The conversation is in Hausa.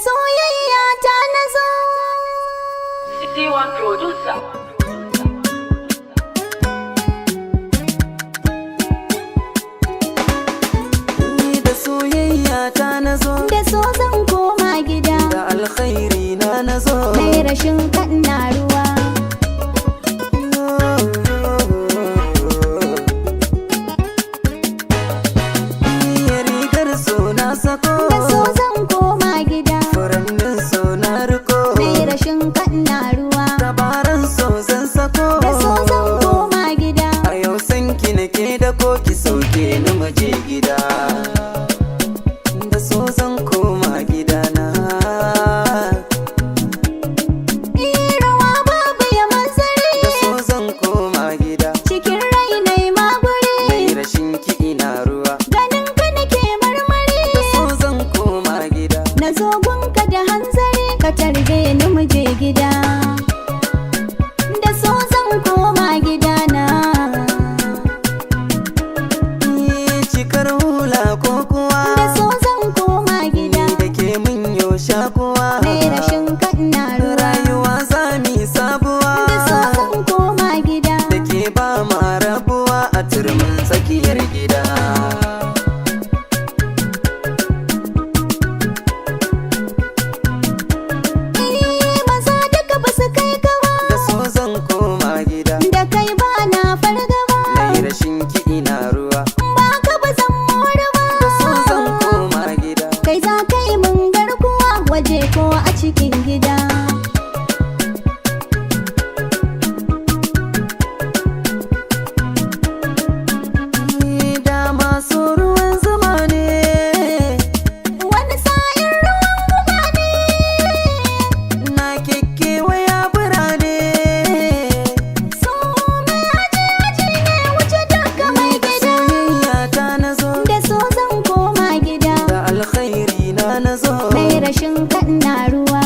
soyayya ta nazo. C1 producer. Da soyayya ta nazo, Da so zan koma gida, da alkhairi na nazo. mai rashin kan na ruwa. Rigar so na sako, Da so zan koma gida, furannin so na riko. mai rashin kan na ruwa. Tabaran so zan sako, Da so zan koma gida, a yau sanki nake da koki sauke ni maje gida. Da so zan koma gidana. rawa babu ya manzari. Da so zan koma gida, Cikin rai nai maguri, mai rashin ki ina ruwa. ganin ka nake marmari. Da so zan koma gida, Na zo gunka da hanzari, ka tarbe ni mu je gida. Da so zan koma gidana. cikar hula ko kuwa. Da so zan koma gida, Da ke mun yo shakuwa. mai rashin kan na ruwa. Rayuwa zami sabuwa. Da so zan koma gida, Da ke ba ma rabuwa a turmin tsakiyar gida. maza duka ba su kai kawa. Da so zan koma gida, Da kai ba na fargaba, mai rashin ki ina ruwa. ba ka ba zan more ba. Da so zan koma gida, Kai za ka yi mun garkuwa, waje ko a cikin gida. da masu ruwan zuma ne. Wani sa'in ruwan guga ne. Na kekkewaya birane. So mai aji ne, wuce duka mai Da gida. soyayya ta nazo, Da so zan koma gida, da alkhairi na nazo. mai rashin kan na ruwa.